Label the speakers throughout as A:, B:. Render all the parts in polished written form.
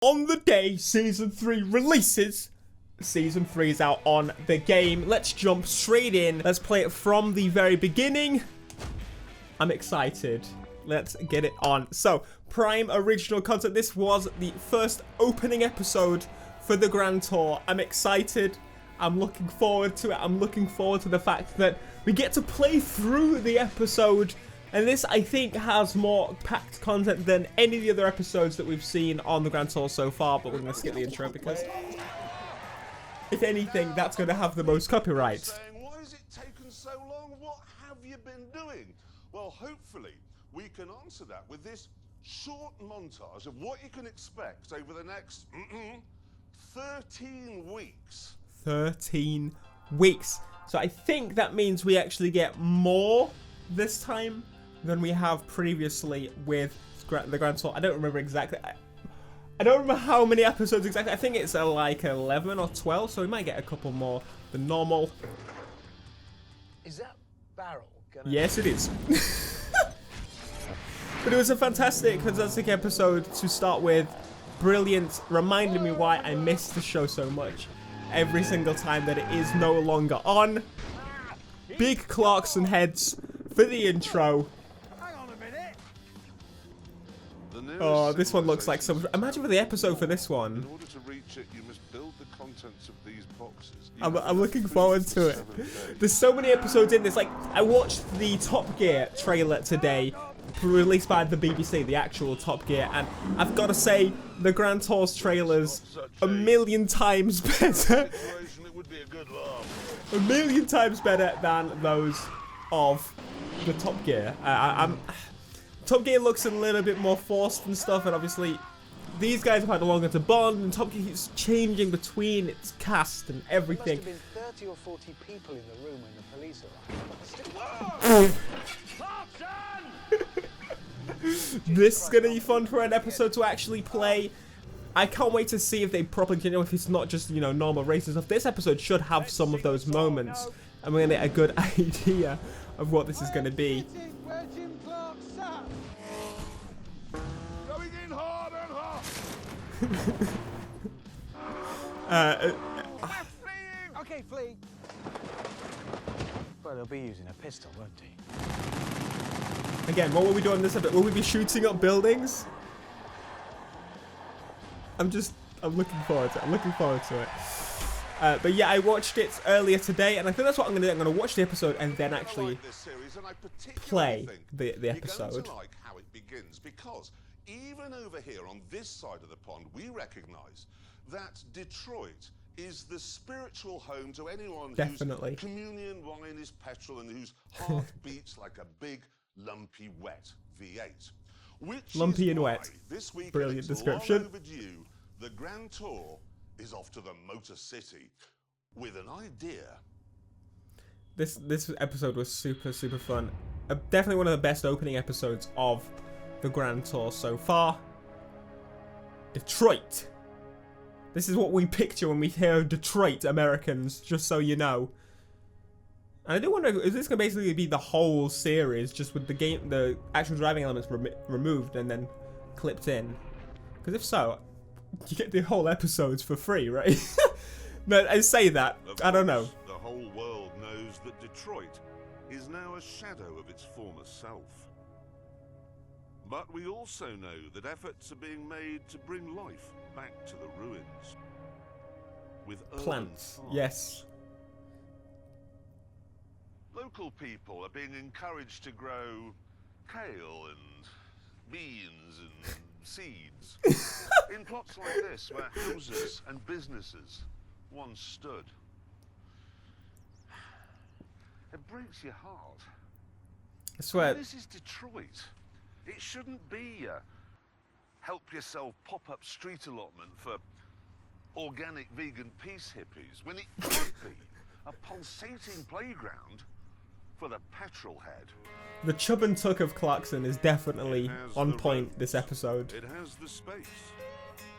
A: On the day Season 3 releases, Season 3 is out on the game. Let's jump straight in. Let's play it from the very beginning. I'm excited. Let's get it on. So, Prime original content. This was the first opening episode for the Grand Tour. I'm excited. I'm looking forward to it. I'm looking forward to the fact that we get to play through the episode. And this, I think, has more packed content than any of the other episodes that we've seen on the Grand Tour so far. But we're going to skip the intro because, if anything, that's going to have the most copyright.
B: Why has it taken so long? What have you been doing? Well, hopefully, we can answer that with this short montage of what you can expect over the next 13 weeks. 13
A: weeks. So I think that means we actually get more this time than we have previously with the Grand Tour. I don't remember exactly. I don't remember how many episodes exactly. I think it's like 11 or 12, so we might get a couple more than normal.
C: Is that barrel gonna...
A: Yes, it is. But it was a fantastic episode to start with. Brilliant. Reminded me why I missed the show so much every single time that it is no longer on. Big Clarkson heads for the intro.
C: Hang on a minute.
A: Oh, this one looks like some... Imagine for the episode for this one.
B: In order to reach it, you must build the contents of these boxes.
A: I'm looking forward to it. There's so many episodes in this. Like, I watched the Top Gear trailer today, released by the BBC, the actual Top Gear, and I've got to say, the Grand Tour's trailer's a million times better. A million times better than those of the Top Gear. Top Gear looks a little bit more forced and stuff, and obviously these guys have had longer to bond, and Top Gear keeps changing between its cast and everything.
C: There must have been 30 or 40 people in the room when the police arrived.
A: This is going to be fun for an episode to actually play. I can't wait to see if they properly, if it's not just, normal racing stuff. This episode should have some of those moments, and we're going to get a good idea of what this is going to be.
B: Going in hard and hard.
C: Okay, flee. Well, they'll be using a pistol, won't they?
A: Again, what will we do on this episode? Will we be shooting up buildings? I'm looking forward to it. I'm looking forward to it. But yeah, I watched it earlier today, and I think that's what I'm going to do. I'm going to watch the episode and then actually play the episode.
B: You're going to like how it begins, because even over here on this side of the pond, we recognise that Detroit is the spiritual home to anyone whose communion wine is petrol and whose heart beats like a big, lumpy, wet V8.
A: Lumpy and wet.
B: This week,
A: brilliant description.
B: Overdue, the Grand Tour is off to the Motor City with an idea.
A: This episode was super fun. Definitely one of the best opening episodes of the Grand Tour so far. Detroit. This is what we picture when we hear Detroit, Americans, just so you know. And I do wonder, is this going to basically be the whole series, just with the actual driving elements removed and then clipped in? Because if so, you get the whole episodes for free, right? But I say that, I don't know.
B: The whole world knows that Detroit is now a shadow of its former self. But we also know that efforts are being made to bring life back to the ruins. With
A: plants, yes.
B: Local people are being encouraged to grow kale and beans and seeds in plots like this, where houses and businesses once stood. It breaks your heart.
A: I swear.
B: This is Detroit. It shouldn't be a help yourself pop-up street allotment for organic vegan peace hippies, when it could be a pulsating playground for the petrol head.
A: The chub and tuck of Clarkson is definitely on point this episode.
B: It has the space.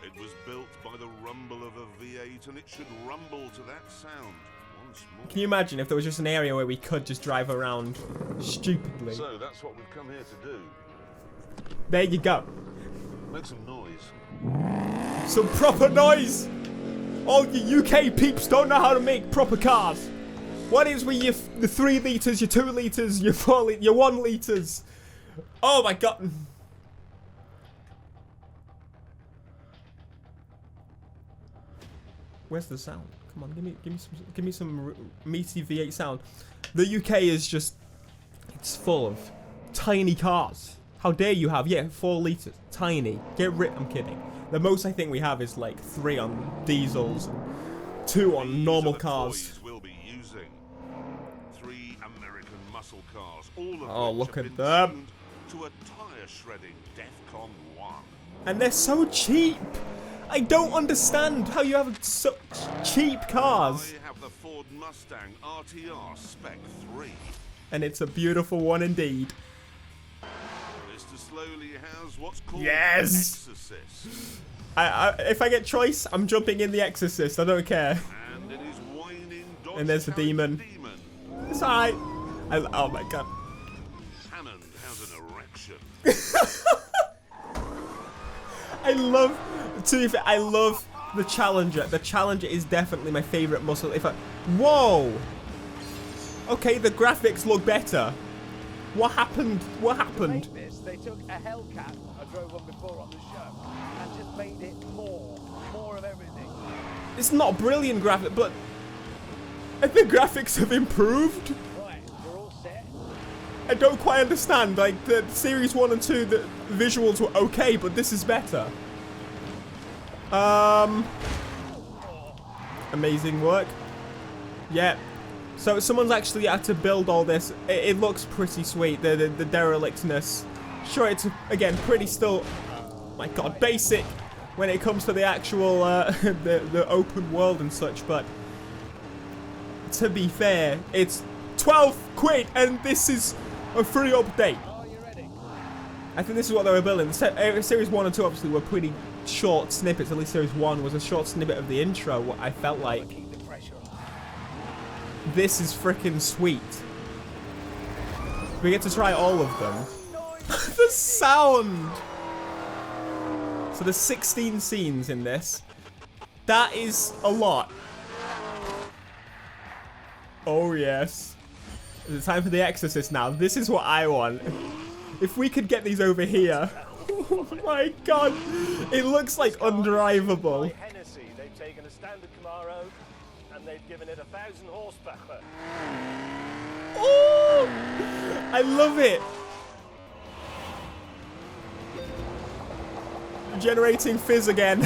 B: It was built by the rumble of a V8, and it should rumble to that sound once more.
A: Can you imagine if there was just an area where we could just drive around stupidly?
B: So that's what we've come here to do.
A: There you go.
B: Make some noise.
A: Some proper noise. All you UK peeps don't know how to make proper cars. What is with your the 3 litres, your 2 litres, your 4 litres, your 1 litres? Oh my god. Where's the sound? Come on, give me some meaty V8 sound. The UK is just, it's full of tiny cars. How dare you have, 4 litres, tiny. Get rid, I'm kidding. The most I think we have is like 3 on diesels and 2 on normal cars.
B: We'll be using 3 American muscle cars, all of
A: oh,
B: which
A: look
B: have
A: at
B: been
A: them.
B: tuned to a tire shredding DEFCON 1.
A: And they're so cheap. I don't understand how you have such cheap cars.
B: I have the Ford Mustang RTR Spec 3.
A: And it's a beautiful one indeed.
B: Mr. Slowly has what's called
A: Yes!
B: Exorcist.
A: If I get choice, I'm jumping in the Exorcist. I don't care.
B: And it is whining Dodge
A: And there's the demon. It's alright. Oh my god.
B: Hammond has an erection.
A: I love the Challenger. The Challenger is definitely my favorite muscle. Whoa! Okay, the graphics look better. What happened? What happened?
C: To make this, they took a Hellcat, I drove one before on the show, and just made it more of everything.
A: It's not brilliant graphic, but the graphics have improved.
C: Right, we're all set.
A: I don't quite understand. Like the series 1 and 2, the visuals were okay, but this is better. Amazing work. Yeah. So someone's actually had to build all this. It looks pretty sweet. The derelictness. Sure, it's again pretty still. Oh my god, basic when it comes to the actual the open world and such. But to be fair, it's 12 quid, and this is a free update.
C: Are you ready?
A: I think this is what they were building. Series 1 and 2 obviously were pretty short snippets. At least Series 1 was a short snippet of the intro, what I felt like.
C: Keep the pressure on.
A: This is freaking sweet. We get to try all of them. The sound! So there's 16 scenes in this. That is a lot. Oh yes. It's time for the Exorcist now. This is what I want. If we could get these over here. Oh my god. It looks like undrivable.
D: Hennessy, they've taken a standard Camaro and they've given it 1,000 horsepower.
A: Oh! I love it. Generating fizz again.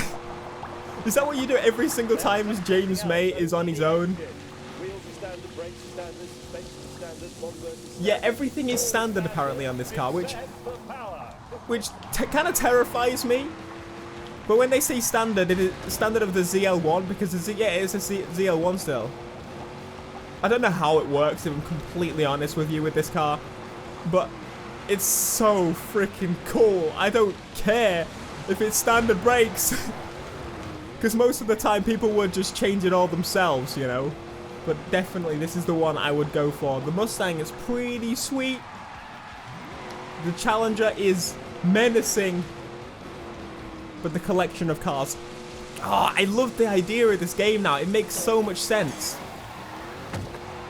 A: Is that what you do every single time as James May is on his own?
D: Wheels are standard, brakes are standard, suspension is standard, one version is standard.
A: Yeah, everything is standard apparently on this car, which
D: Power.
A: kind of terrifies me. But when they say standard, it is standard of the ZL1 because it's a ZL1 still. I don't know how it works, if I'm completely honest with you with this car, but it's so freaking cool. I don't care if it's standard brakes, because most of the time people would just change it all themselves, you know. But definitely this is the one I would go for. The Mustang is pretty sweet. The Challenger is menacing. But the collection of cars. Oh, I love the idea of this game now. It makes so much sense.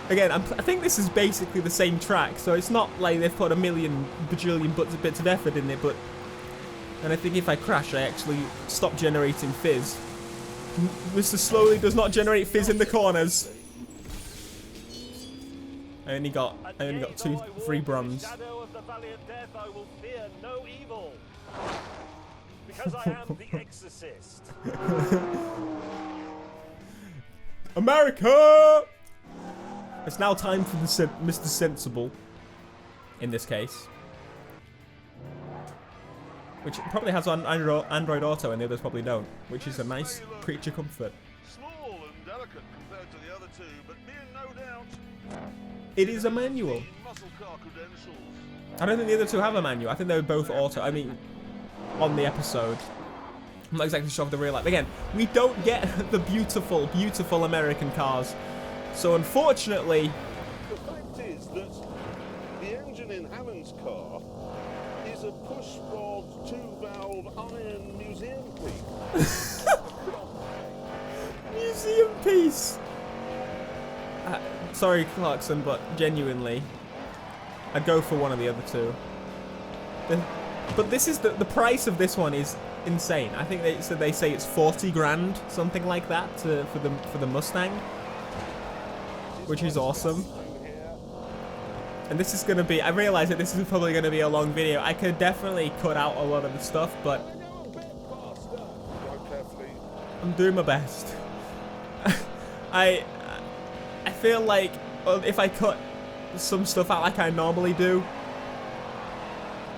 A: Again, I think this is basically the same track, so it's not like they've put a million bajillion bits of effort in it, but... And I think if I crash, I actually stop generating fizz. Mr. Slowly does not generate fizz in the corners. I only got 2 free bronze.
D: Shadow of the Valley of Death, I will fear no evil. Because I am the Exorcist.
A: America! It's now time for the Mr. Sensible, in this case. Which probably has on Android Auto and the others probably don't. Which is a nice creature comfort.
B: Small and delicate compared to the other two, but being no doubt.
A: It is a manual.
B: Muscle car credentials.
A: I don't think the other two have a manual. I think they were both auto. I mean, on the episode. I'm not exactly sure of the real life. Again, we don't get the beautiful, beautiful American cars. So unfortunately...
B: The fact is that the engine in Hammond's car is a push-rod 2-valve iron museum piece.
A: Museum piece. Sorry, Clarkson, but genuinely, I'd go for one of the other two. But this is the price of this one is insane. I think they say it's 40 grand, something like that, for the Mustang, which is awesome. And this is gonna be. I realize that this is probably gonna be a long video. I could definitely cut out a lot of the stuff, but I'm doing my best. I feel like if I cut some stuff out like I normally do,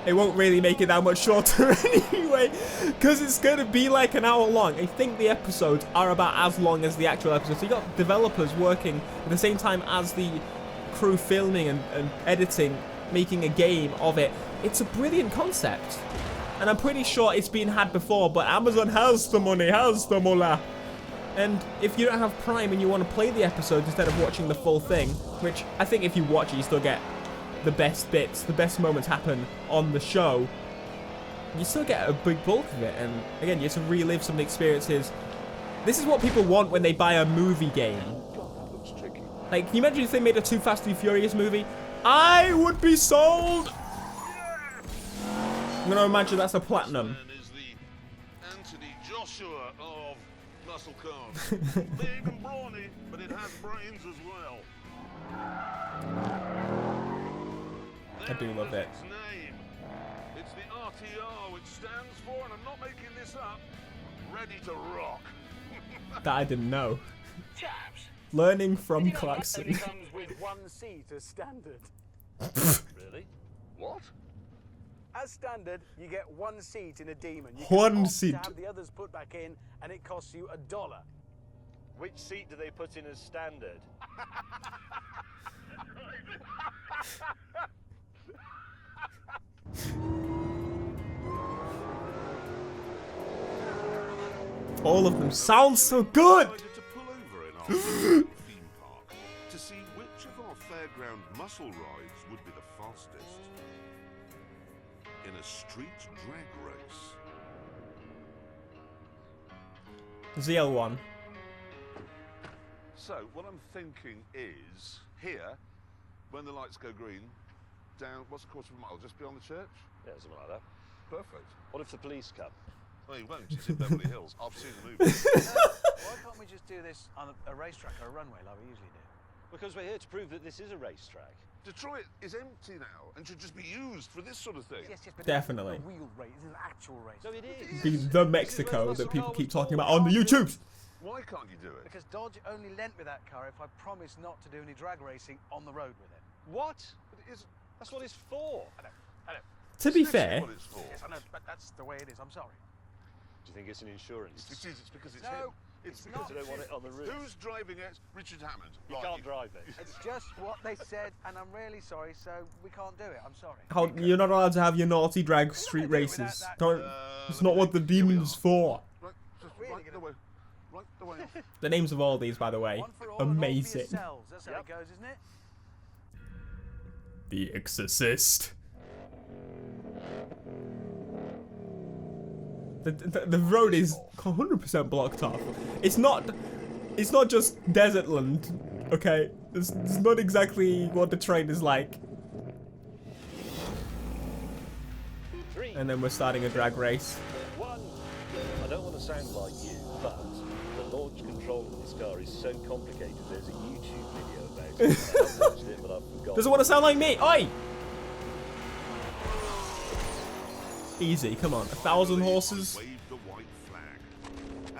A: it won't really make it that much shorter anyway, because it's going to be like an hour long. I think the episodes are about as long as the actual episodes. So you got developers working at the same time as the crew filming and editing, making a game of it. It's a brilliant concept. And I'm pretty sure it's been had before, but Amazon has the money, has the mullah. And if you don't have Prime and you want to play the episodes instead of watching the full thing, which I think if you watch it, you still get the best bits, the best moments happen on the show, you still get a big bulk of it. And again, you get to relive some of the experiences. This is what people want when they buy a movie game. Like, can you imagine if they made a Too Fast, Too Furious movie? I would be sold! I'm gonna imagine that's a platinum.
B: Is the Anthony Joshua of muscle cars. Big and brawny, but it has brains as well.
A: I do love it.
B: Its name. It's the RTR, which stands for, and I'm not making this up, Ready to Rock.
A: That I didn't know.
C: Chaps.
A: Learning from
C: It
A: Clarkson.
C: comes with 1 seat as standard.
B: Really? What?
C: As standard, you get 1 seat in a Demon. You
A: One
C: can opt
A: seat.
C: to have the others put back in, and it costs you $1.
D: Which seat do they put in as standard?
A: All of them sound so good!
B: Decided to pull over in our local theme park to see which of our fairground muscle rides would be the fastest in a street drag race.
A: ZL1.
B: So what I'm thinking is here, when the lights go green, down what's a quarter of a mile, just beyond the church.
D: Yeah, something like that.
B: Perfect.
D: What if the police come?
B: Well, you won't. It's in Beverly Hills. I've seen the movie.
C: Why can't we just do this on a racetrack or a runway like we usually do?
D: Because we're here to prove that this is a racetrack.
B: Detroit is empty now and should just be used for this sort of thing.
C: Yes, but
A: Definitely.
C: It's a real race. It's an actual race.
D: So it is.
A: Be the Mexico that people keep talking about on the YouTubes.
B: Why can't you do it?
C: Because Dodge only lent me that car if I promised not to do any drag racing on the road with it.
D: What?
B: But it is,
D: That's what it's for.
C: I know.
A: To be
B: this is
A: fair,
B: what it's for.
C: Yes, I know, but that's the way it is. I'm sorry.
D: Do you think it's an insurance?
B: It is. It's because it's
C: No,
B: him. It's
C: it's
B: because
C: not.
D: You don't want it on the roof.
B: Who's driving it? Richard Hammond.
D: You
B: Right,
D: can't drive it.
C: It's just what they said, and I'm really sorry, so we can't do it. I'm sorry.
A: how you're not allowed to have your naughty drag street
C: do it without
A: races.
C: that.
A: Don't. It's not what the demon's for.
B: Right, just
C: Really
B: right the way. Right the way.
A: The names of all these, by the way,
C: One for all and all for
A: amazing.
C: yourselves. That's how
D: Yep.
C: it goes, isn't it?
A: The Exorcist. The road is 100% blocked off. It's not just desert land, okay? It's not exactly what the terrain is like.
D: 3,
A: And then we're starting a drag race.
D: 1. I don't want to sound like you, but the launch control of this car is so complicated. There's a YouTube video about it. I've watched it, but I've forgotten.
A: Doesn't want to sound like me. Oi! Easy, come on. 1,000 horses.
B: Waved the white flag.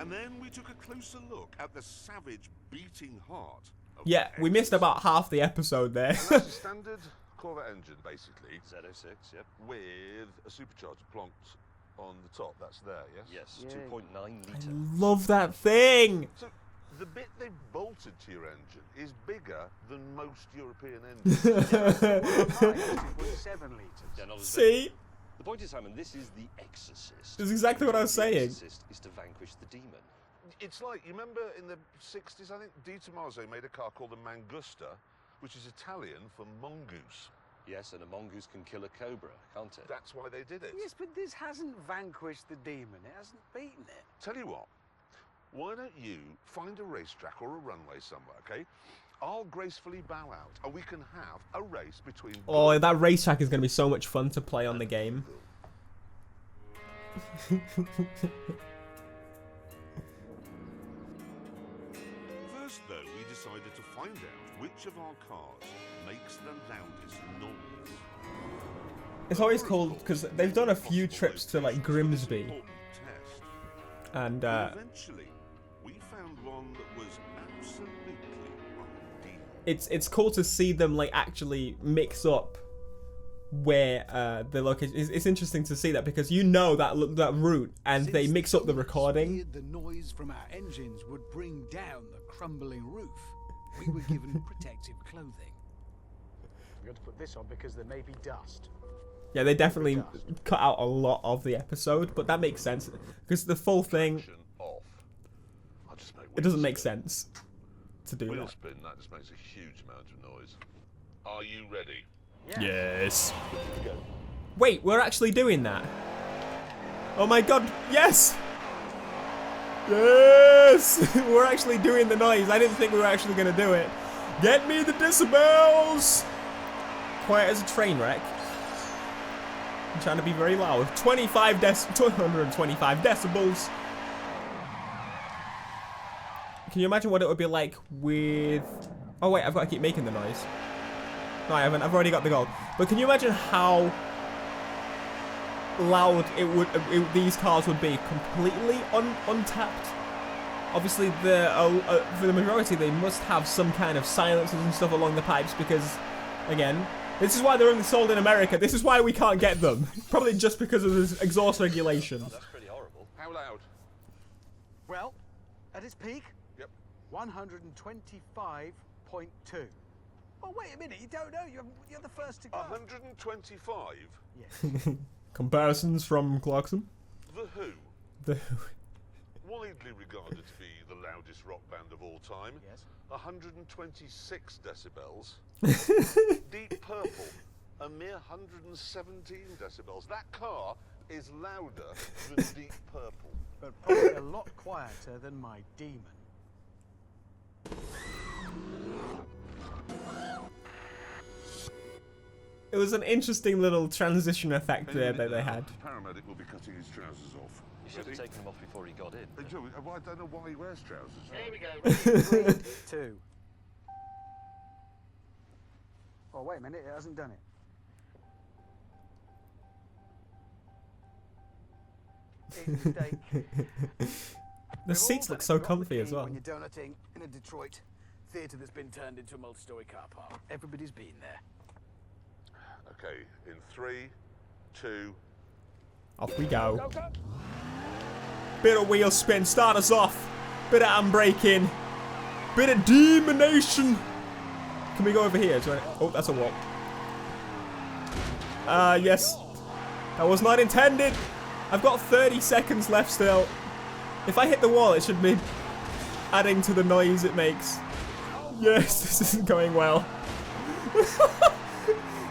B: And then we took a closer look at the savage beating heart of
A: Yeah,
B: the
A: we missed about half the episode there.
B: And that's a standard Corvette engine, basically,
D: Z06, yep.
B: with a supercharger plonked on the top. That's there, yes?
D: Yes,
C: Yay.
D: 2.9
A: I
D: litre.
A: love that thing.
B: So the bit they've bolted to your engine is bigger than most European engines.
C: 2.7 litres.
D: Yeah, not as big.
A: See?
D: The point is, Simon, this is the Exorcist.
A: That's exactly what I was
D: The
A: saying.
D: Exorcist is to vanquish the demon.
B: It's like, you remember in the 60s, I think Di Tommaso made a car called the Mangusta, which is Italian for mongoose.
D: Yes, and a mongoose can kill a cobra, can't it?
B: That's why they did it.
C: Yes, but this hasn't vanquished the demon. It hasn't beaten it.
B: Tell you what, why don't you find a racetrack or a runway somewhere, okay? I'll gracefully bow out, and we can have a race between...
A: Oh, that racetrack is going to be so much fun to play on the game.
B: First, though, we decided to find out which of our cars makes the loudest noise.
A: It's always cool because they've done a few trips to like Grimsby, and
B: eventually we found one that was absolutely ideal.
A: it's cool to see them like actually mix up where the location. It's interesting to see that because you know that route, and they mix up the recording.
E: The noise from our engines would bring down the crumbling roof. We were given protective clothing.
C: I'm going to put this on because there may be dust.
A: Yeah, they definitely cut out a lot of the episode, but that makes sense because the full thing, it doesn't make sense to do
B: Wheel
A: that.
B: spin, that just makes a huge amount of noise. Are you ready?
A: Yes. Wait, we're actually doing that. Oh my god, yes! Yes! We're actually doing the noise. I didn't think we were actually going to do it. Get me the decibels! Quiet as a train wreck. I'm trying to be very loud. 225 decibels. Can you imagine what it would be like with... Oh wait, I've got to keep making the noise. No, I haven't. I've already got the gold. But can you imagine how loud these cars would be completely untapped? Obviously, for the majority, they must have some kind of silencers and stuff along the pipes because, again, this is why they're only sold in America. This is why we can't get them. Probably just because of this exhaust regulation.
D: That's pretty horrible.
B: How loud?
C: Well, at its peak,
B: Yep.
C: 125.2. Oh, wait a minute, you don't know. You're the first to go.
B: 125?
C: Yes.
A: Comparisons from Clarkson.
B: The Who,
A: The
B: widely regarded to be the loudest rock band of all time.
C: Yes.
B: 126 decibels. Deep Purple, a mere 117 decibels. That car is louder than Deep Purple.
C: But probably a lot quieter than my demon.
A: It was an interesting little transition effect there that they had.
B: Paramedic will be cutting his trousers off.
D: You should have taken them off before he got in.
B: I don't know why he wears trousers.
C: Here we go. 2. Oh, wait a minute, it hasn't done it. Big mistake.
A: The seats look so comfy as well.
C: When you're donutting in a Detroit theatre that's been turned into a multi-story car park. Everybody's been there.
B: Okay, in 3, 2...
A: Off we go. Bit of wheel spin, start us off. Bit of handbraking. Bit of demonation. Can we go over here? Oh, that's a walk. Yes. That was not intended. I've got 30 seconds left still. If I hit the wall, it should be adding to the noise it makes. Yes, this isn't going well.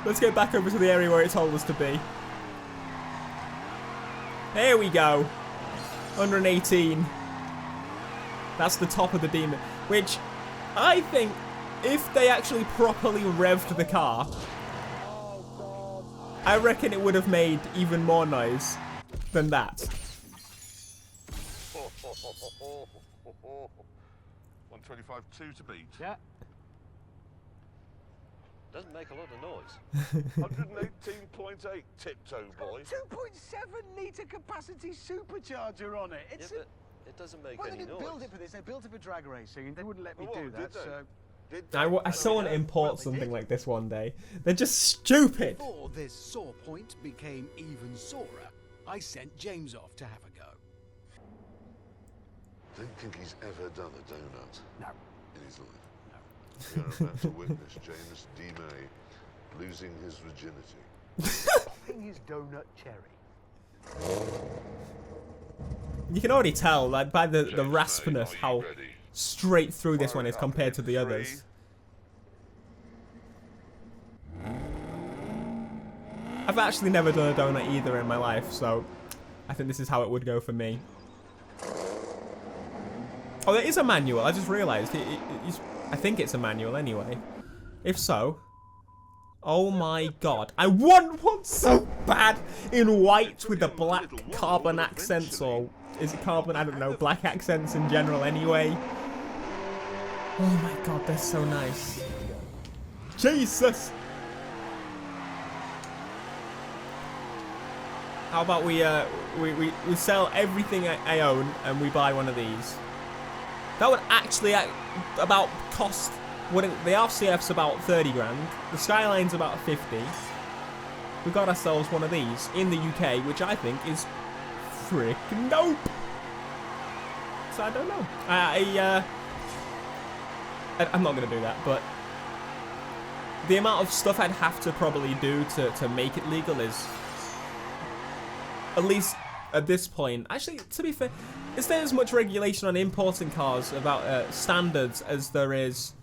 A: Let's get back over to the area where it told us to be. There we go. 118. That's the top of the demon. Which, I think, if they actually properly revved the car, I reckon it would have made even more noise than that.
B: 125.2 to beat.
C: Yeah.
D: Doesn't make a lot of noise.
B: 118.8, tiptoe boy.
C: 2.7 litre capacity supercharger on it. It's
D: Yeah, but it doesn't make
C: well,
D: any
C: they didn't
D: noise.
C: build it for this. They built it for drag racing, and they wouldn't let me
B: Oh,
C: do
B: did
C: that.
B: they?
C: So
A: I still want to import something like this one day. They're just stupid.
E: Before this sore point became even sorer, I sent James off to have a go.
B: Don't think he's ever done a donut
C: no.
B: in his life. You're about to witness James D. May losing his virginity.
C: Popping his donut cherry.
A: You can already tell, like, by the
B: James May,
A: raspiness,
B: are you
A: how
B: ready?
A: straight through this
B: Fire
A: one
B: it
A: is
B: up
A: compared
B: in
A: to the
B: 3,
A: others. I've actually never done a donut either in my life, so I think this is how it would go for me. Oh, there is a manual. I just realised. I think it's a manual anyway. If so, oh my god, I want one so bad in white with the black carbon accents, or is it carbon? I don't know. Black accents in general, anyway. Oh my god, they're so nice. Jesus. How about we sell everything I own and we buy one of these? That would actually about cost. The RCF's about 30 grand. The Skyline's about 50. We got ourselves one of these in the UK, which I think is freaking dope. So I don't know. I'm not gonna do that, but the amount of stuff I'd have to probably do to make it legal is, at least at this point. Actually, to be fair, is there as much regulation on importing cars about standards as there is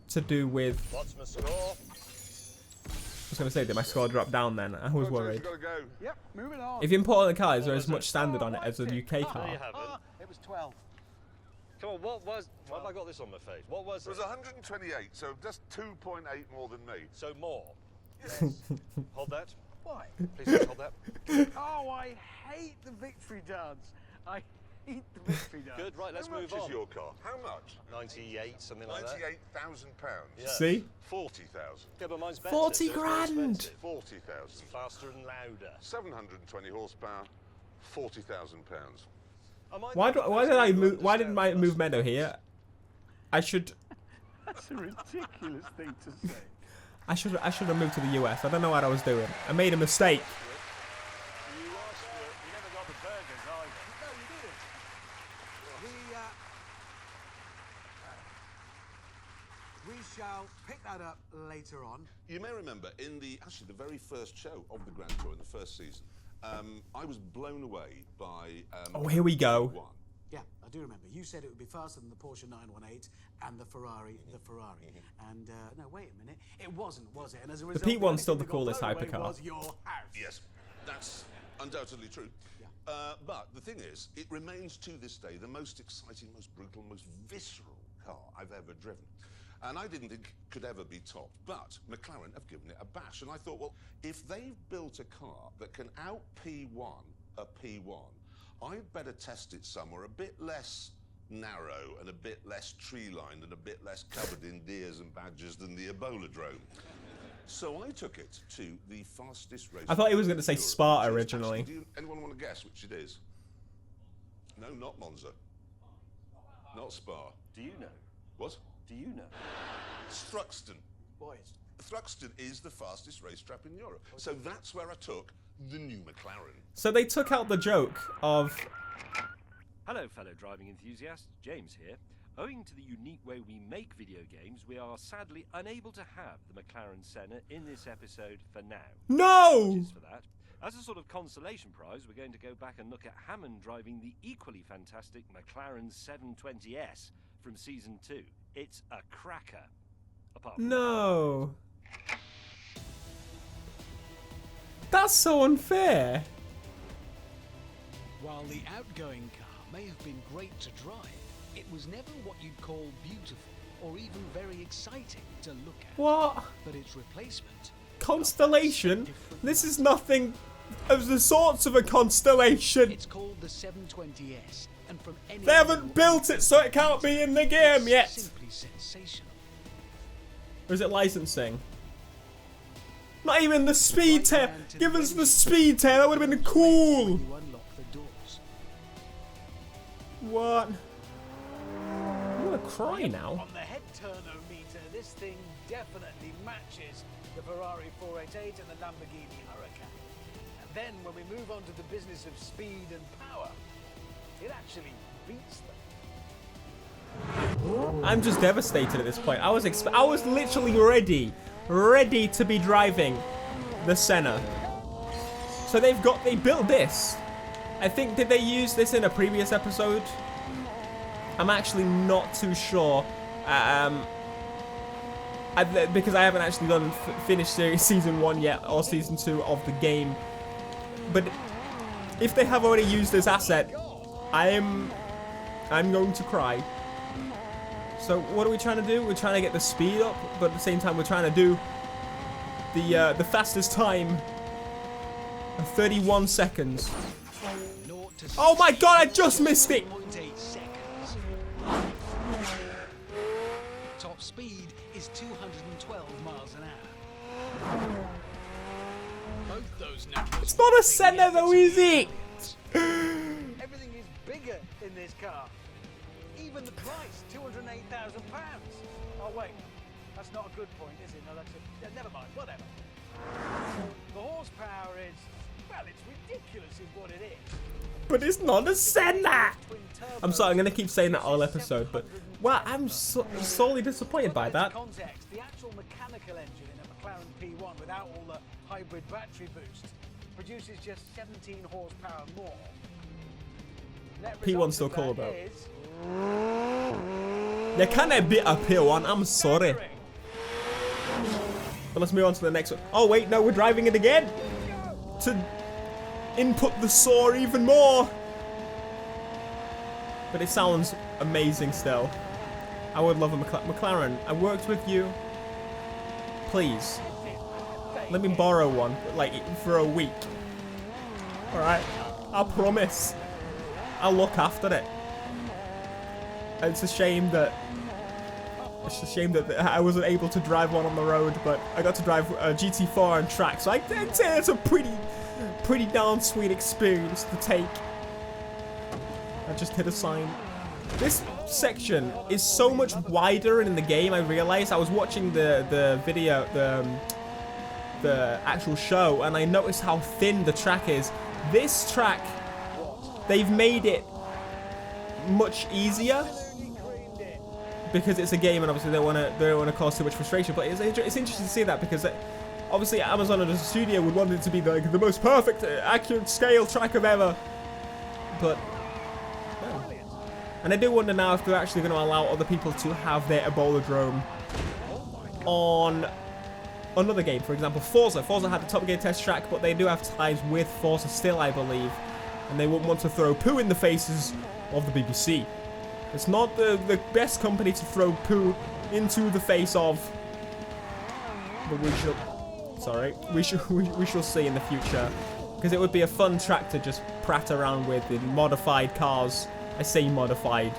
A: to do with...
D: What's my score?
A: I was going to say, did my score drop down then? I was worried.
E: Yep, moving on.
A: If you import a car, is there as much standard on it as a UK car?
D: No, you haven't.
E: It was 12.
D: Come on, why have I got this on my face? What was
B: It was 128, so just 2.8 more than me.
D: So more.
B: Yes.
D: Hold that.
E: Why?
D: Please don't hold that.
E: Oh, I hate the victory dance. I hate the victory dance.
D: Good, right, let's
B: How much
D: move on.
B: is your car? How much?
D: 98, something like that.
B: £98,000.
D: Yeah.
A: See?
B: 40,000.
D: Yeah, but mine's better.
A: 40
D: so it's more
A: grand.
D: expensive.
B: 40,000.
D: It's faster and louder.
B: 720 horsepower. £40,000.
A: Why did I move? Why didn't I move Meadow here? I should.
E: That's a ridiculous thing to say.
A: I should have moved to the US. I don't know what I was doing. I made a mistake.
C: You asked for it. You never got the burgers either.
E: No, you didn't. We shall pick that up later on.
B: You may remember in actually the very first show of the Grand Tour in the first season, I was blown away by...
A: Oh, here we go.
B: One.
E: Yeah, I do remember. You said it would be faster than the Porsche 918 and the Ferrari, And no, wait a minute, it wasn't, was it? And as a result,
A: The P1's still the
E: only thing that got
A: coolest
E: blown away
A: hypercar.
E: was your house.
B: Yes, that's undoubtedly true.
E: Yeah.
B: But the thing is, it remains to this day the most exciting, most brutal, most visceral car I've ever driven. And I didn't think it could ever be topped. But McLaren have given it a bash. And I thought, well, if they've built a car that can out P1 a P1, I'd better test it somewhere a bit less narrow and a bit less tree-lined and a bit less covered in deers and badgers than the Ebola drone. So I took it to the fastest race.
A: I thought he was going to say
B: in Europe,
A: Sparta
B: which is
A: originally.
B: actually, anyone want to guess which it is? No, not Monza. Not Spa.
D: Do you know?
B: What?
D: Do you know?
B: Thruxton.
E: Boys.
B: Thruxton is the fastest racetrack in Europe. So that's where I took the new McLaren.
A: So they took out the joke of...
F: Hello, fellow driving enthusiasts. James here. Owing to the unique way we make video games, we are sadly unable to have the McLaren Senna in this episode for now.
A: No!
F: Apologies for that. As a sort of consolation prize, we're going to go back and look at Hammond driving the equally fantastic McLaren 720S from Season 2. It's a cracker. Apart from
A: No. That's so unfair.
E: While the outgoing car may have been great to drive, it was never what you'd call beautiful or even very exciting to look at.
A: What?
E: But its replacement...
A: Constellation? This is nothing of the sorts of a constellation.
E: It's called the 720S, and from any...
A: They haven't built it, so it can't be in the game yet.
E: Simply sensational.
A: Or is it licensing? Not even the speed tail. Give us the speed tail. That would have been cool.
E: You unlock the doors.
A: What? I'm gonna cry now.
C: On the head turnometer, this thing definitely matches the Ferrari 488 and the Lamborghini Huracan. And then when we move on to the business of speed and power, it actually beats them.
A: I'm just devastated at this point. I was literally ready to be driving the Senna. So they built this. I think, did they use this in a previous episode? I'm actually not too sure. because I haven't actually finished season 1 yet, or season 2 of the game. But if they have already used this asset, I'm going to cry. So what are we trying to do? We're trying to get the speed up, but at the same time we're trying to do the fastest time of 31 seconds. Oh my god, I just missed it!
E: Top speed is 212 miles an hour. Both those numbers.
A: It's not a Senna though, is it?
C: Everything is bigger in this car. Even the price, £208,000. Oh wait, that's not a good point, is it? No, that's a, never mind, whatever. The horsepower is, well, it's ridiculous is what it is.
A: But it's not a Senna! I'm sorry, I'm going to keep saying that all episode, but wow, I'm sorely disappointed by that.
C: Context, the actual mechanical engine in a McLaren P1 without all the hybrid battery boost produces just 17 horsepower more.
A: P1's still cool though. They're kind of a bit uphill one, I'm sorry. But let's move on to the next one. Oh wait, no, we're driving it again! To input the saw even more! But it sounds amazing still. I would love a McLaren. I worked with you. Please. Let me borrow one, like, for a week. Alright? I promise. I'll look after it. It's a shame that I wasn't able to drive one on the road, but I got to drive a GT4 on track, so I'd say it's a pretty darn sweet experience to take. I just hit a sign. This section is so much wider in the game, I realized. I was watching the video, the actual show, and I noticed how thin the track is. This track, they've made it much easier because it's a game, and obviously they don't want to cause too much frustration. But it's interesting to see that, because obviously Amazon as a studio would want it to be like the most perfect, accurate scale track of ever. But and I do wonder now if they're actually going to allow other people to have their Ebola-drome on another game. For example, Forza. Forza had the Top Gear test track, but they do have ties with Forza still, I believe. And they wouldn't want to throw poo in the faces of the BBC. It's not the best company to throw poo into the face of. But we shall see in the future. Because it would be a fun track to just prat around with in modified cars. I say modified.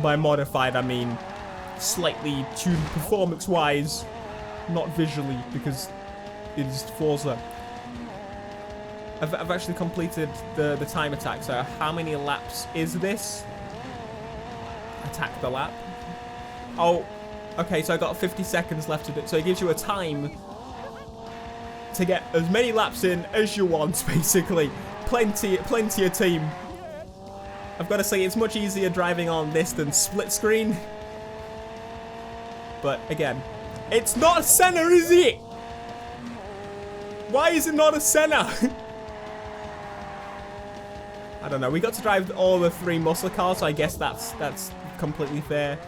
A: By modified, I mean slightly tuned performance-wise, not visually, because it is Forza. I've actually completed the time attack, so how many laps is this? Attack the lap. Oh, okay, so I got 50 seconds left to do it, so it gives you a time to get as many laps in as you want, basically. Plenty of team. I've got to say, it's much easier driving on this than split screen. But again, it's not a Senna, is it? Why is it not a Senna? I don't know. We got to drive all the 3 muscle cars, so I guess that's completely fair.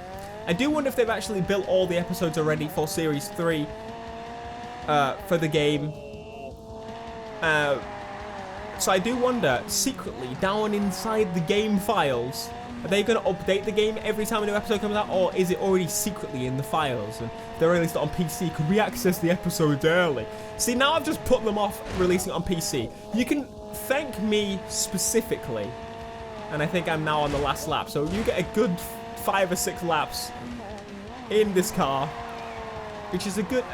A: I do wonder if they've actually built all the episodes already for Series 3 for the game. So I do wonder, secretly, down inside the game files, are they going to update the game every time a new episode comes out, or is it already secretly in the files? And if they're released on PC, could we access the episodes early? See, now I've just put them off releasing it on PC. You can thank me specifically, and I think I'm now on the last lap, so you get a good 5 or 6 laps in this car, which is a good,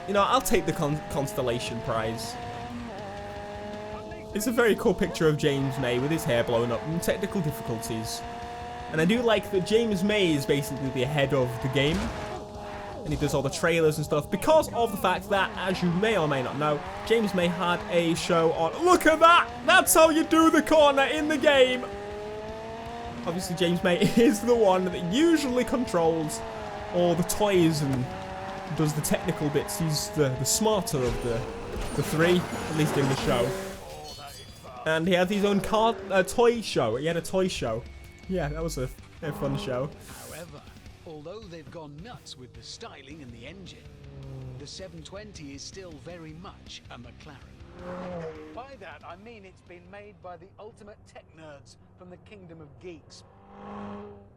A: you know, I'll take the Constellation prize. It's a very cool picture of James May with his hair blown up and technical difficulties. And I do like that James May is basically the head of the game. And he does all the trailers and stuff because of the fact that, as you may or may not know, James May had a show on... Look at that! That's how you do the corner in the game! Obviously, James May is the one that usually controls all the toys and does the technical bits. He's the smarter of the 3, at least in the show. And he had his own toy show. He had a toy show. Yeah, that was a fun show.
C: However,
E: Although they've gone nuts with the styling and the engine, the 720 is still very much a McLaren.
C: By that, I mean it's been made by the ultimate tech nerds from the kingdom of geeks.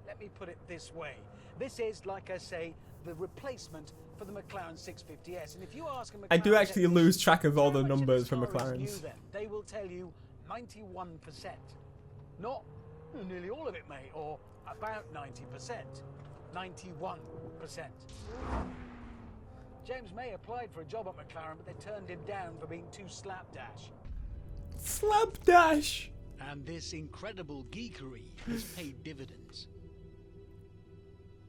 C: Let me put it this way. This is, like I say, the replacement for the McLaren 650S. And if you ask a McLaren
A: I do actually lose track of all the
C: how much
A: numbers
C: this
A: from
C: car is new
A: McLarens.
C: then, they will tell you 91%. Not nearly all of it, mate, or about 90%. 91%. James May applied for a job at McLaren, but they turned him down for being too slapdash.
A: Slapdash!
E: And this incredible geekery has paid dividends.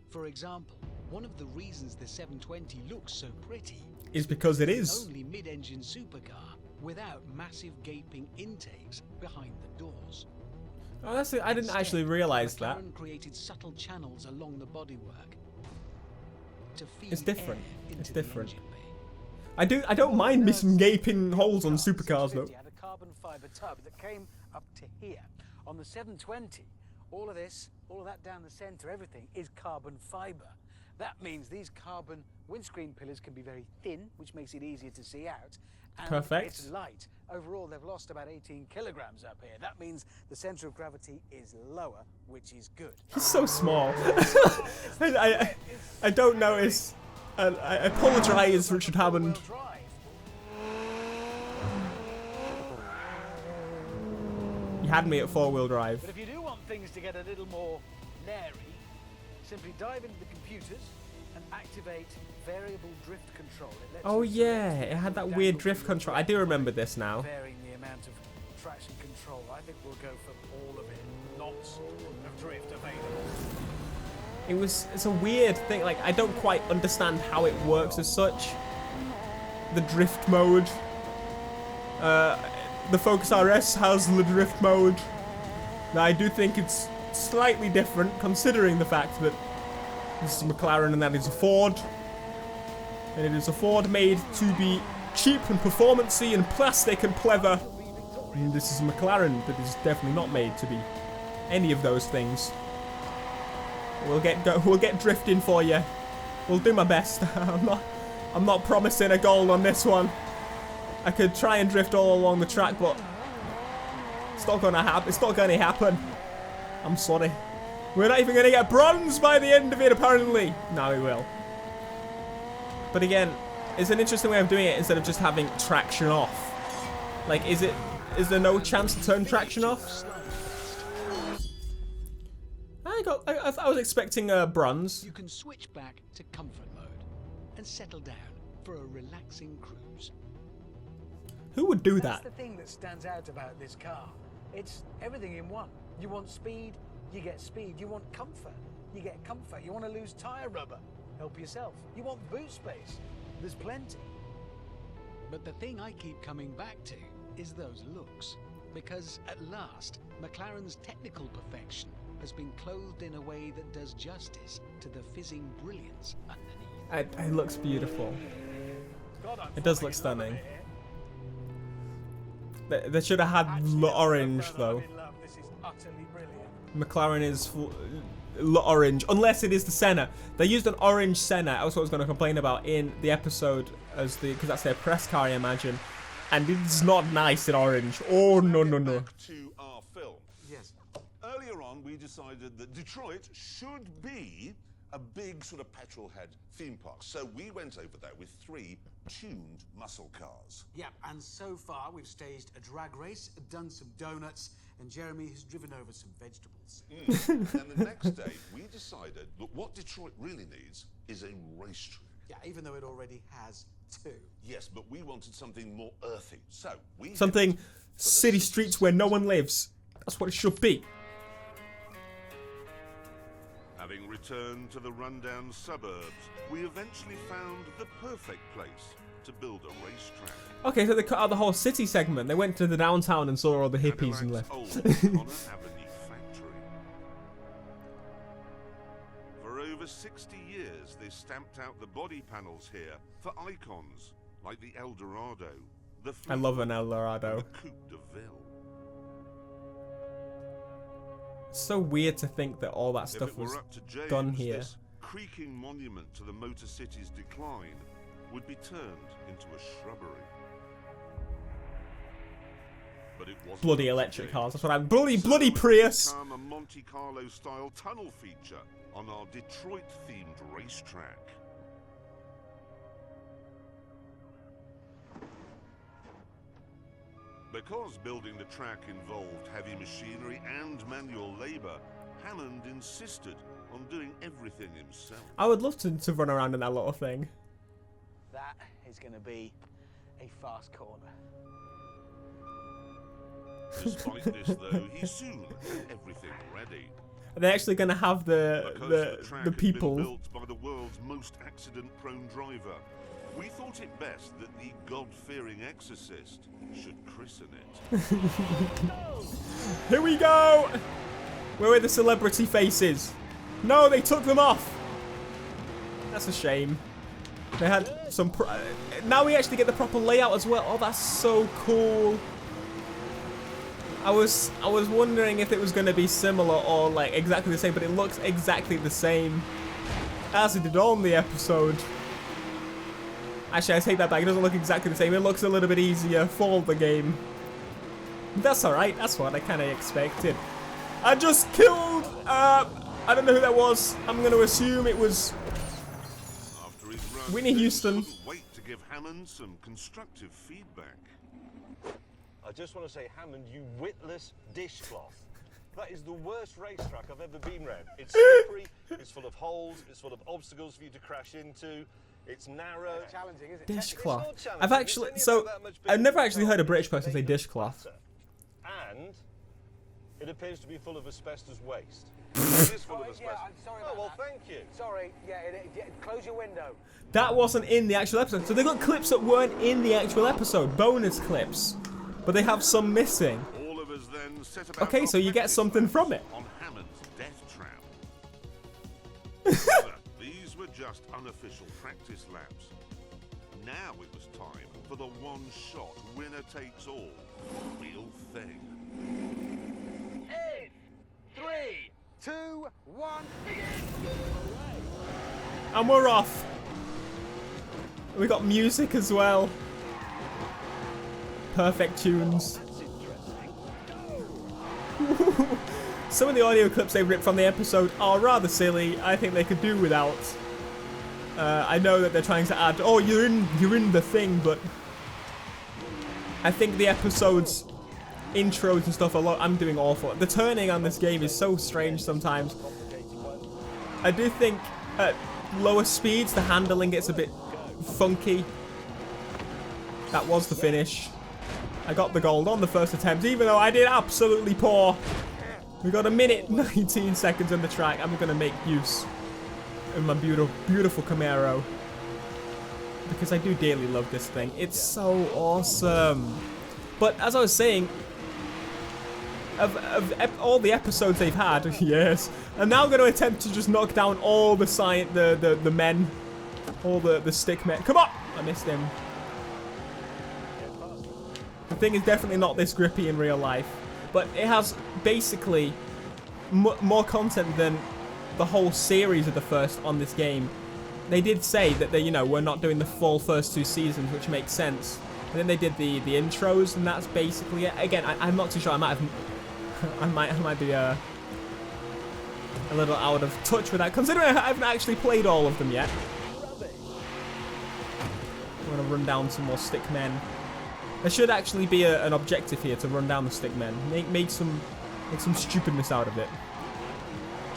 E: For example, one of the reasons the 720 looks so pretty
A: is because it
E: it's
A: is.
E: the only mid-engine supercar without massive gaping intakes behind the doors.
A: Oh, that's it. I didn't actually realize that.
E: McLaren created subtle channels along the bodywork to feed
A: It's different.
E: air into
A: It's
E: the
A: different.
E: engine bay.
A: I don't mind me some gaping holes on supercars though.
C: 650 had a carbon fibre tub that came up to here. On the 720, all of that down the centre, everything is carbon fibre. That means these carbon windscreen pillars can be very thin, which makes it easier to see out. And
A: Perfect.
C: it's light. Overall, they've lost about 18 kilograms up here. That means the centre of gravity is lower, which is good.
A: He's so small. I don't notice. I apologise, Richard Hammond.
C: Four-wheel drive.
A: You had me at 4-wheel drive.
C: But if you do want things to get a little more nary, simply dive into the computers and activate variable drift control. It lets
A: Oh
C: you
A: yeah,
C: select
A: it had that
C: the
A: weird
C: angle
A: drift
C: to
A: control.
C: your
A: I do remember this now.
C: varying the amount of traction control. I think we'll go for all of it. Lots of drift available.
A: It's a weird thing. Like I don't quite understand how it works as such. The drift mode. The Focus RS has the drift mode. Now I do think it's slightly different considering the fact that this is a McLaren and that is a Ford. And it is a Ford made to be cheap and performancy and plastic and clever. And this is a McLaren that is definitely not made to be any of those things. We'll get drifting for you. We'll do my best. I'm not promising a goal on this one. I could try and drift all along the track, but it's not gonna happen. It's not gonna happen. I'm sorry. We're not even gonna get bronze by the end of it, apparently. No, we will. But again, it's an interesting way of doing it instead of just having traction off. Like, is there no chance to turn traction off? I was expecting a bronze.
E: You can switch back to comfort mode and settle down for a relaxing cruise.
A: Who would do
C: That's
A: that?
C: the thing that stands out about this car. It's everything in one. You want speed, you get speed. You want comfort, you get comfort. You want to lose tyre rubber, help yourself. You want boot space, there's plenty.
E: But the thing I keep coming back to is those looks. Because at last, McLaren's technical perfection has been clothed in a way that does justice to the fizzing brilliance underneath.
A: It looks beautiful.
C: God, I'm
A: It does
C: fucking
A: look stunning.
C: loving it here.
A: They should have had
C: Actually,
A: orange
C: I'm
A: though.
C: in love. This is utterly brilliant.
A: McLaren is orange, unless it is the Senna. They used an orange Senna. That's what I was going to complain about in the episode, because that's their press car, I imagine. And it's not nice in orange. Oh no no no.
B: Back to our film.
E: Yes.
B: Earlier on, we decided that Detroit should be a big sort of petrol head theme park. So we went over there with 3 tuned muscle cars.
E: Yeah, and so far we've staged a drag race, done some donuts, and Jeremy has driven over some vegetables.
B: And the next day, we decided that what Detroit really needs is a racetrack.
E: Yeah, even though it already has 2.
B: Yes, but we wanted something more earthy. So we
A: Something
B: headed for the
A: city streets where no one lives. That's what it should be.
B: Having returned to the rundown suburbs, we eventually found the perfect place to build a racetrack.
A: Okay, so they cut out the whole city segment. They went to the downtown and saw all the hippies and left.
B: Cadillac's old Connor Avenue factory. For over 60 years, they stamped out the body panels here for icons like the Eldorado, the
A: I love an
B: and
A: Eldorado.
B: the Coupe de Ville.
A: It's so weird to think that all that
B: If
A: stuff
B: it
A: was
B: were up to James,
A: done here.
B: this creaking monument to the Motor City's decline would be turned into a shrubbery. But it wasn't
A: Bloody electric cars. That's what I'm. Bloody Prius.
B: Become a Monte Carlo style tunnel feature on our Detroit themed racetrack. Because building the track involved heavy machinery and manual labor, Hammond insisted on doing everything himself.
A: I would love to run around in that little thing.
C: That is going to be a fast corner.
B: Despite this, though, he soon had everything ready.
A: Are they actually going to have
B: Because
A: the
B: track had
A: people?
B: been built by the world's most accident-prone driver, we thought it best that the God-fearing Exorcist should christen it.
A: Here we go! Where are the celebrity faces? No, they took them off! That's a shame. They had some... now we actually get the proper layout as well. Oh, that's so cool. I was wondering if it was going to be similar or like exactly the same, but it looks exactly the same as it did on the episode. Actually, I take that back. It doesn't look exactly the same. It looks a little bit easier for the game. That's alright. That's what I kind of expected. I just killed... I don't know who that was. I'm going to assume it was...
B: After his run,
A: Whitney Houston.
B: couldn't wait to give Hammond some constructive feedback.
D: I just want to say, Hammond, you witless dishcloth. That is the worst racetrack I've ever been round. It's slippery, it's full of holes, it's full of obstacles for you to crash into, it's narrow.
C: It's challenging, isn't it?
A: Dishcloth.
D: It's not
A: I've
D: challenging,
A: actually...
D: it's
A: So,
D: only about that much bigger
A: I've never
D: than
A: actually heard a British
D: the
A: person say
D: bacon
A: dishcloth.
D: platter. And it appears to be full of asbestos waste. It is full of asbestos.
C: Yeah, I'm sorry
D: Oh,
C: about
D: well,
C: that.
D: thank you.
C: Sorry, close your window.
A: That wasn't in the actual episode. So they got clips that weren't in the actual episode. Bonus clips. But they have some missing.
B: All of us then set about
A: Okay, so you get something from it.
B: on Hammond's death trap. But these were just unofficial practice laps. Now it was time for the one-shot winner-takes-all real thing.
C: In 3, 2, 1, begin!
A: And we're off. We got music as well. Perfect tunes.
D: That's interesting.
A: Some of the audio clips they've ripped from the episode are rather silly. I think they could do without. I know that they're trying to add, oh, you're in the thing, but I think the episode's intros and stuff I'm doing awful. The turning on this game is so strange sometimes. I do think at lower speeds the handling gets a bit funky. That was the finish. I got the gold on the first attempt, even though I did absolutely poor. We got a minute 19 seconds on the track. I'm going to make use of my beautiful Camaro, because I do dearly love this thing. It's so awesome. But as I was saying, of all the episodes they've had, yes, I'm now going to attempt to just knock down all the men, all the stick men. Come on! I missed him. The thing is definitely not this grippy in real life, but it has basically more content than the whole series of the first on this game. They did say that they, we're not doing the full first 2 seasons, which makes sense. And then they did the intros, and that's basically it. Again, I'm not too sure. I might be a little out of touch with that, considering I haven't actually played all of them yet. I'm gonna run down some more stick men. There should actually be an objective here to run down the stick men. Make some stupidness out of it.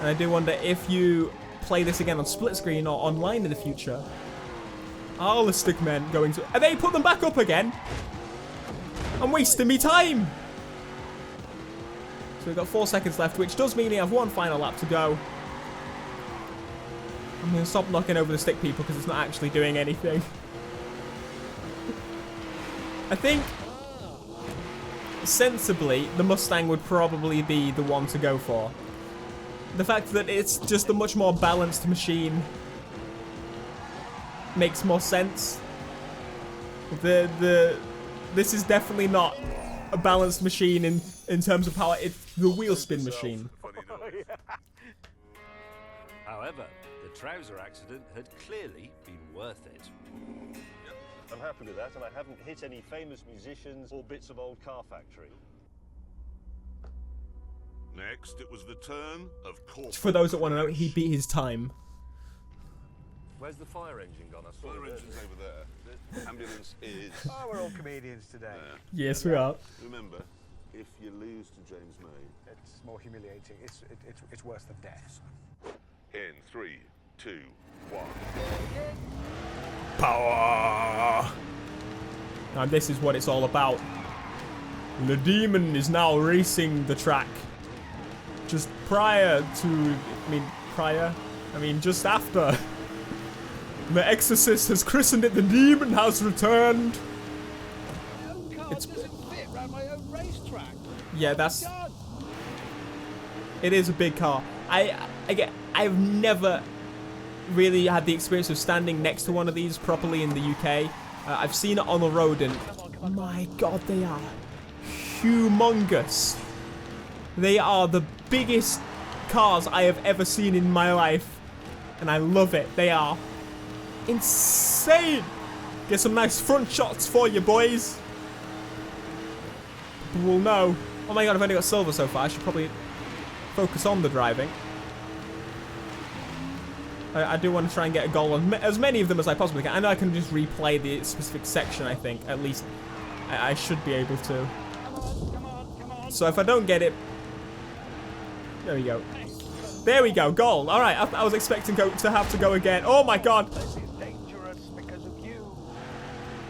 A: And I do wonder if you play this again on split screen or online in the future, are the stick men going to... Are they put them back up again? I'm wasting me time! So we've got 4 seconds left, which does mean we have 1 final lap to go. I'm going to stop knocking over the stick people because it's not actually doing anything. I think, sensibly, the Mustang would probably be the one to go for. The fact that it's just a much more balanced machine makes more sense. This is definitely not a balanced machine in terms of power. It's the wheel spin machine.
F: However, the trouser accident had clearly been worth it.
D: I'm happy with that, and I haven't hit any famous musicians or bits of old car factory.
B: Next, it was the turn of corporate.
A: For those that want to know, he beat his time.
D: Where's the fire engine gone? I saw
B: Fire
D: it
B: engine's over there. The ambulance is.
C: Oh, we're all comedians today.
A: Yes, we are.
B: Remember, if you lose to James May,
C: It's more humiliating. It's worse than death.
B: in 3, 2, 1.
A: Power! And this is what it's all about. The demon is now racing the track. Just just after. The Exorcist has christened it, the demon has returned.
C: My own car doesn't fit around my own racetrack.
A: Yeah, that's...
C: God.
A: It is a big car. I've never really had the experience of standing next to one of these properly in the UK. I've seen it on the road and my god, they are humongous. They are the biggest cars I have ever seen in my life, and I love it. They are insane. Get some nice front shots for you, boys. People will know. Oh my god, I've only got silver so far. I should probably focus on the driving. I do want to try and get a goal on as many of them as I possibly can. I know I can just replay the specific section, I think. At least I should be able to.
C: Come on.
A: So if I don't get it... There we go. There we go, goal. Alright, I was expecting to have to go again. Oh my god.
C: This is dangerous because of you.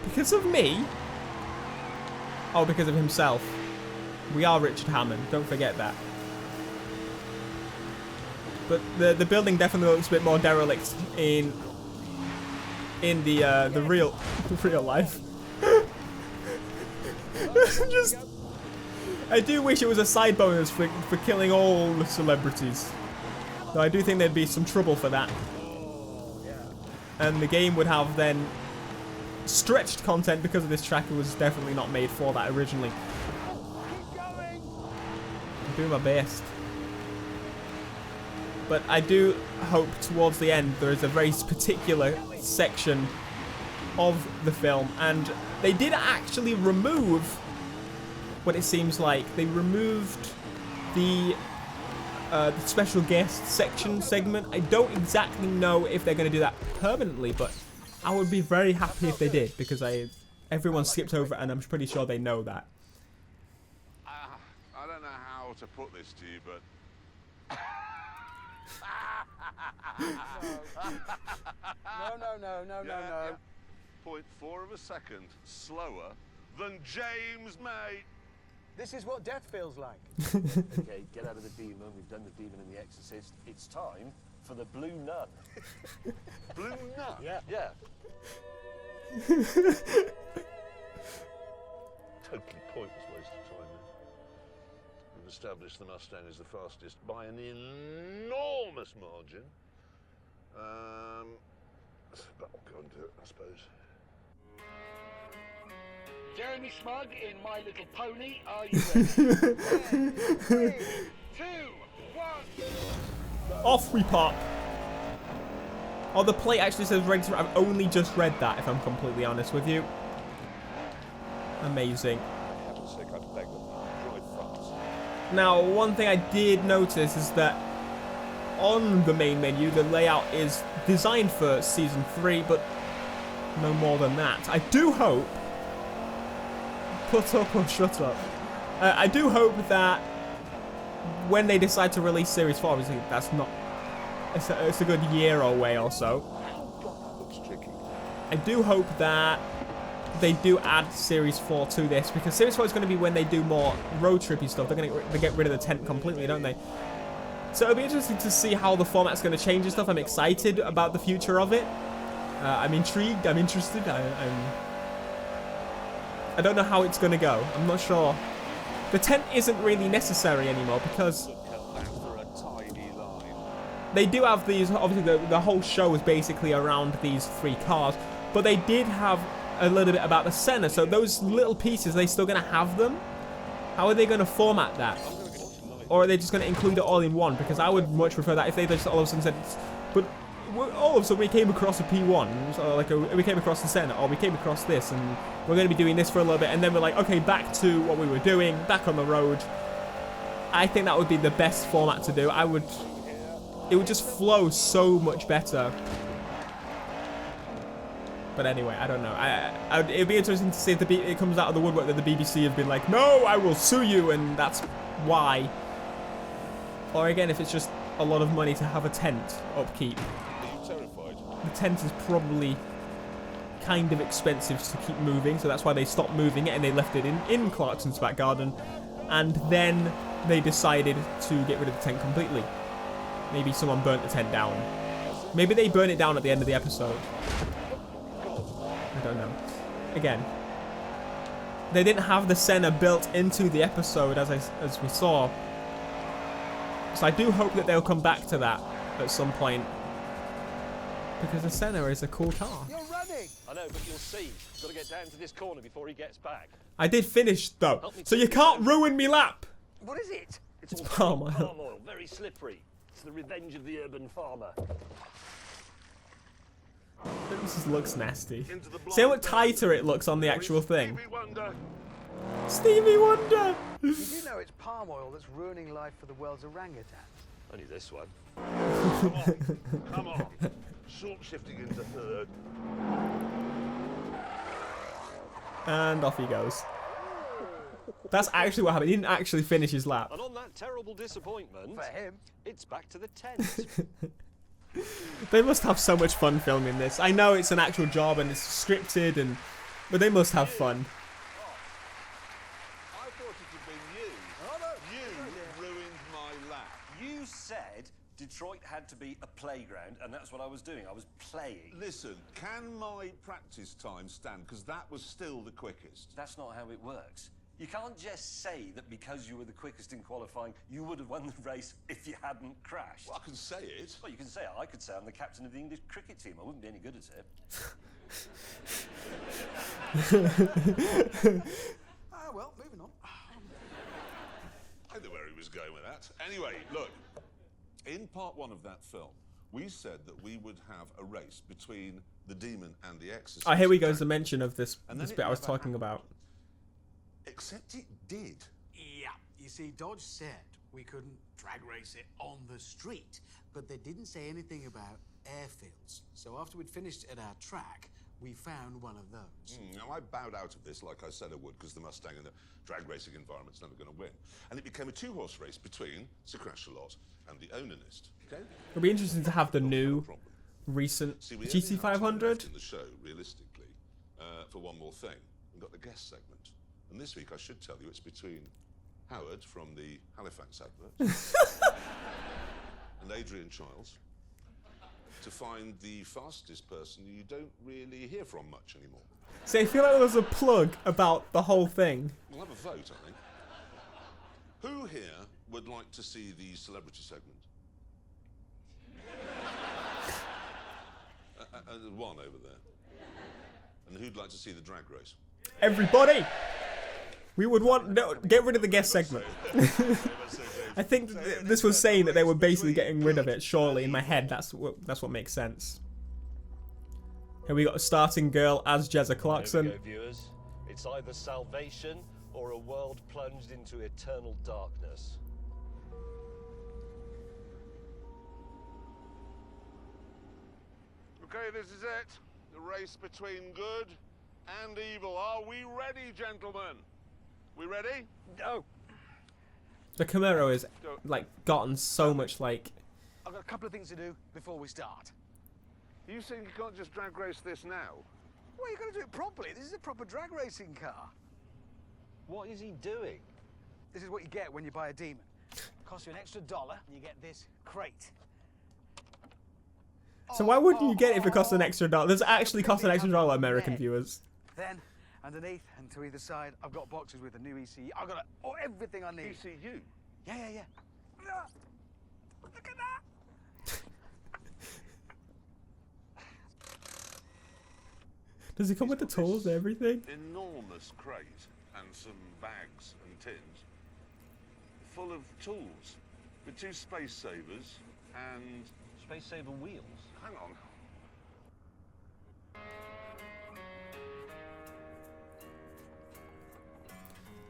A: Because of me? Oh, because of himself. We are Richard Hammond, don't forget that. But the building definitely looks a bit more derelict in the real life. Just, I do wish it was a side bonus for killing all the celebrities. Though I do think there'd be some trouble for that. And the game would have then stretched content because of this track. It was definitely not made for that originally.
C: Keep going.
A: I'm doing my best. But I do hope towards the end there is a very particular section of the film, and they did actually remove what it seems like. They removed the special guest segment. I don't exactly know if they're going to do that permanently, but I would be very happy if they did, because everyone skipped over it, and I'm pretty sure they know that.
B: I don't know how to put this to you, but
C: No.
B: 0.4 of a second slower than James May.
C: This is what death feels like.
D: Okay, get out of the demon. We've done the demon and the Exorcist. It's time for the Blue Nun.
B: Blue Nun?
D: Yeah. Totally pointless waste of time. We've established the Mustang is the fastest by an enormous margin. But I'll go and do it, I suppose.
C: Jeremy Smug in My Little Pony, are you ready? 3, 2, 1.
A: Off we pop. Oh, the plate actually says ready to... I've only just read that, if I'm completely honest with you. Amazing. Now, one thing I did notice is that on the main menu, the layout is designed for Season 3, but no more than that. I do hope... Put up or shut up. I do hope that when they decide to release Series 4, obviously that's not... It's a good year away or so. I do hope that they do add Series 4 to this, because Series 4 is going to be when they do more road trippy stuff. They're going to get rid of the tent completely, don't they? So it'll be interesting to see how the format's going to change and stuff. I'm excited about the future of it. I'm intrigued. I'm interested. I don't know how it's going to go. I'm not sure. The tent isn't really necessary anymore because they do have these. Obviously, the whole show is basically around these 3 cars, but they did have a little bit about the center. So those little pieces, are they still going to have them? How are they going to format that? Or are they just going to include it all in one? Because I would much prefer that if they just all of a sudden said, but all of a sudden we came across a P1, so like we came across the center, or we came across this, and we're going to be doing this for a little bit, and then we're like, okay, back to what we were doing, back on the road. I think that would be the best format to do. It would just flow so much better. But anyway, I don't know. It'd be interesting to see if it comes out of the woodwork that the BBC have been like, no, I will sue you, and that's why. Or again, if it's just a lot of money to have a tent upkeep.
B: Are you terrified?
A: The tent is probably kind of expensive to keep moving, so that's why they stopped moving it and they left it in Clarkson's back garden. And then they decided to get rid of the tent completely. Maybe someone burnt the tent down. Maybe they burn it down at the end of the episode. I don't know. Again, they didn't have the center built into the episode as we saw. So I do hope that they'll come back to that at some point. Because the center is a cool car.
C: You're running!
D: I know, but you'll see. Got to get down to this corner before he gets back.
A: I did finish though, so you can't ruin me lap.
C: What is it?
D: It's all
A: palm oil.
D: palm oil, very slippery. It's the revenge of the urban farmer.
A: This just looks nasty. See how much tighter it looks on the actual thing. Stevie Wonder!
C: You do know it's palm oil that's ruining life for the world's orangutans.
D: Only this one.
B: Come on. Short shifting into third.
A: And off he goes. That's actually what happened. He didn't actually finish his lap.
D: And on that terrible disappointment,
C: For him.
D: it's back to the tent.
A: They must have so much fun filming this. I know it's an actual job and it's scripted, but they must have fun.
B: I thought it had been you.
C: Oh, no.
B: You ruined my lap.
F: You said Detroit had to be a playground, and that's what I was doing. I was playing.
B: Listen, can my practice time stand? Because that was still the quickest.
F: That's not how it works. You can't just say that because you were the quickest in qualifying, you would have won the race if you hadn't crashed.
B: Well, I can say it.
F: Well, you can say it. I could say I'm the captain of the English cricket team. I wouldn't be any good at it.
C: Well, moving on.
B: I know where he was going with that. Anyway, look. In part one of that film, we said that we would have a race between the demon and the exorcist.
A: Oh, here we go. There's a mention of this
B: And then
A: bit
B: it
A: I was
B: never
A: talking
B: happened.
A: about.
B: Except it did.
G: Yeah, you see, Dodge said we couldn't drag race it on the street, but they didn't say anything about airfields. So after we'd finished at our track, we found one of those.
B: Now, I bowed out of this like I said I would, because the Mustang in the drag racing environment's never going to win. And it became a two-horse race between Sir Crash-A-Lot and the Onanist. Okay?
A: It'll be interesting to have the new,
B: problem.
A: recent
B: See, we only have 2 left
A: GT500.
B: in the show, realistically, for one more thing. We've got the guest segment. And this week, I should tell you, it's between Howard from the Halifax advert and Adrian Childs to find the fastest person you don't really hear from much anymore.
A: See, I feel like there's a plug about the whole thing.
B: We'll have a vote, I think. Who here would like to see the celebrity segment? One over there. And who'd like to see the drag race?
A: Everybody! We would want... No, get rid of the guest segment. I think this was saying that they were basically getting rid of it, surely, in my head. That's what makes sense. Here we got a starting girl as Jezza Clarkson.
D: There we go, viewers. It's either salvation or a world plunged into eternal darkness.
B: Okay, this is it. The race between good and evil. Are we ready, gentlemen? We ready?
C: No.
A: The Camaro is, like, gotten so much, like...
C: I've got a couple of things to do before we start.
B: You think you can't just drag race this now?
C: Well, you've got to do it properly. This is a proper drag racing car.
D: What is he doing?
C: This is what you get when you buy a demon. Costs you an extra $1 and you get this crate.
A: So why wouldn't you get it if it costs an extra $1? Does it actually cost an extra $1, American viewers?
C: Then, underneath and to either side, I've got boxes with a new ECU. I've got everything I need.
B: ECU?
C: Yeah. Look at that!
A: Does it come with the tools and everything?
B: Enormous crate and some bags and tins full of tools with 2 space savers and...
D: Space saver wheels.
B: Hang on.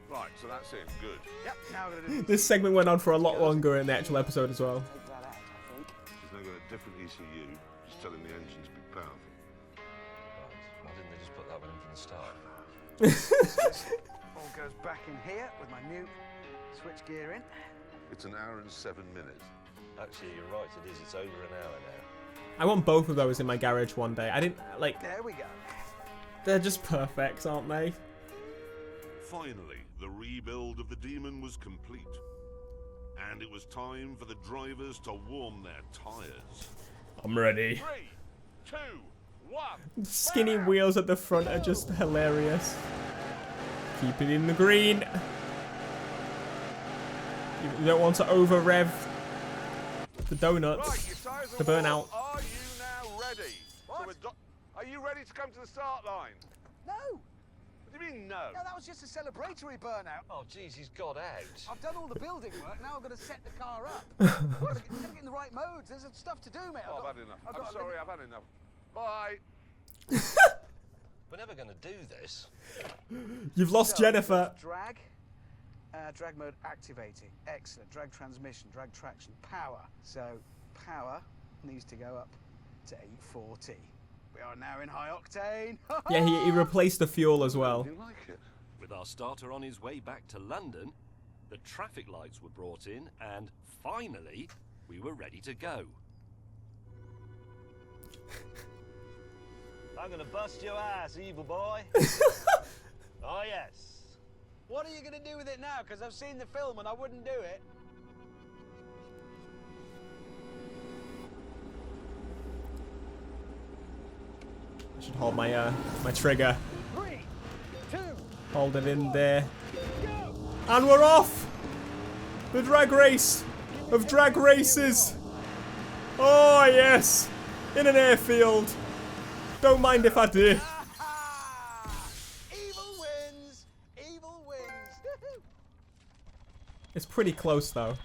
B: Right, so that's it. Good.
C: Yep, now we're gonna do
A: This segment went on for a lot longer in the actual episode as well.
C: take that out, I think.
B: They've got a different ECU, just telling the engine to be powerful.
D: Right. Why didn't they just put that one in from the start?
C: All goes back in here with my new switch gear in.
B: It's an hour and 7 minutes.
D: Actually, you're right, it is. It's over an hour now.
A: I want both of those in my garage one day. I didn't, like,
C: There we go.
A: they're just perfect, aren't they?
B: Finally, the rebuild of the Demon was complete. And it was time for the drivers to warm their tires.
A: I'm ready.
B: 3, 2, 1.
A: Skinny wheels at the front are just hilarious. Keep it in the green. You don't want to over rev the donuts,
B: Right, your tires
A: the
B: are
A: burnout.
B: warm. Are you now ready?
C: What?
B: Are you ready to come to the start line?
C: No,
B: What do you mean, no?
C: no, that was just a celebratory burnout.
D: Oh, geez, he's got out.
C: I've done all the building work, now I've got to set the car up. I've got to get in the right modes, there's stuff to do, mate.
B: Oh, I've had enough.
C: I've
B: I'm
C: got-
B: sorry, I've had enough. Bye.
D: We're never going to do this.
A: You've lost
C: So,
A: Jennifer.
C: Drag. Drag mode activating. Excellent. Drag transmission, drag traction, power. So power needs to go up to 840. We are now in high octane.
A: Yeah, he replaced the fuel as well.
B: Do you like it?
F: With our starter on his way back to London, the traffic lights were brought in, and finally, we were ready to go.
D: I'm going to bust your ass, evil boy. Oh, yes.
C: What are you going to do with it now? Because I've seen the film and I wouldn't do it.
A: I should hold my my trigger.
C: 3, 2,
A: Hold it in there.
C: go!
A: And we're off! The drag race of drag races. Oh yes! In an airfield. Don't mind if I do.
C: Evil wins! Evil wins!
A: It's pretty close though.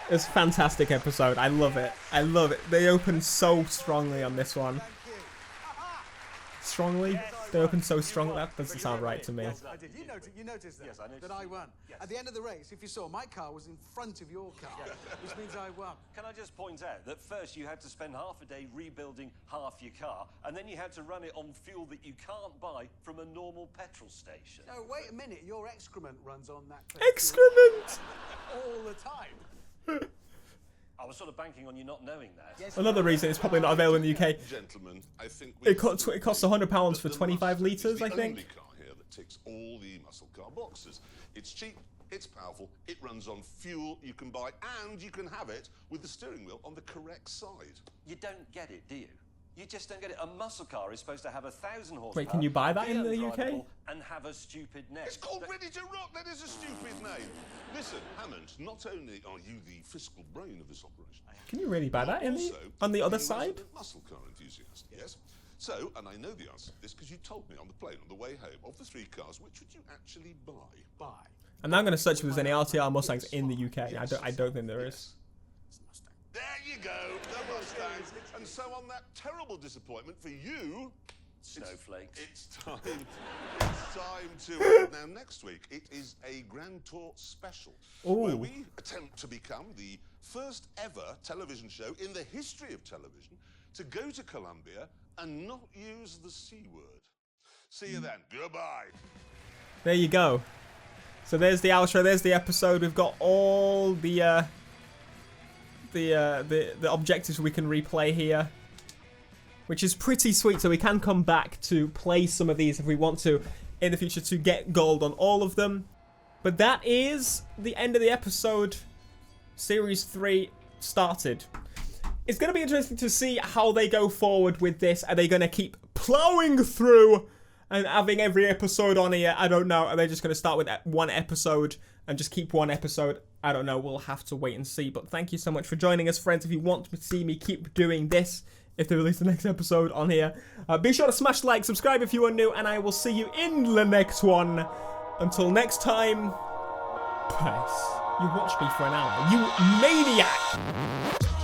A: It's a fantastic episode. I love it. I love it. They open so strongly on this one.
C: Thank you.
A: Strongly? They open so strongly. That doesn't sound right to me.
G: I did. You noticed that?
D: Yes, I noticed
G: That I
D: it.
G: won.
D: Yes.
G: At the end of the race, if you saw, my car was in front of your car, which means I won.
F: Can I just point out that first you had to spend half a day rebuilding half your car, and then you had to run it on fuel that you can't buy from a normal petrol station?
G: No, wait a minute. Your excrement runs on that.
A: Excrement!
G: all the time.
F: I was sort of banking on you not knowing that.
G: Yes,
A: Another reason it's probably not available in the UK.
B: Gentlemen, I think
A: It costs £100 for
B: the
A: 25
B: Mustang
A: litres,
B: is the
A: I think.
B: only car here that ticks all the muscle car boxes. It's cheap, it's powerful, it runs on fuel you can buy, and you can have it with the steering wheel on the correct side.
F: You don't get it, do you? You just don't get it. A muscle car is supposed to have 1,000 horsepower.
A: Wait, can you buy that
F: be
A: in the
F: undrivable,
A: UK?
F: And have a stupid neck.
B: It's called Ready to Rock. That is a stupid name. Listen, Hammond, not only are you the fiscal brain of this operation,
A: Can you really buy that in the,
B: also
A: on the other
B: a
A: side?
B: resident muscle car enthusiast. Yes. So, and I know the answer to this because you told me on the plane on the way home, of the 3 cars, which would you actually buy?
A: And now I'm going to search if there's any RTR Mustangs in the UK. I don't think there is.
B: It's the Mustang. There you go, the Mustang. And so on that terrible disappointment for you,
F: Snowflakes.
B: it's time to now next week it is a Grand Tour special where
A: Ooh.
B: we attempt to become the first ever television show in the history of television to go to Colombia and not use the C word. See you then. Goodbye.
A: There you go. So there's the outro. There's the episode. We've got all the objectives we can replay here, which is pretty sweet. So we can come back to play some of these if we want to in the future to get gold on all of them. But that is the end of the episode. Series 3 started. It's going to be interesting to see how they go forward with this. Are they going to keep plowing through and having every episode on here? I don't know. Are they just going to start with one episode and just keep one episode? I don't know. We'll have to wait and see. But thank you so much for joining us, friends. If you want to see me keep doing this if they release the next episode on here. Be sure to smash like, subscribe if you are new, and I will see you in the next one. Until next time, peace. You watched me for an hour, you maniac!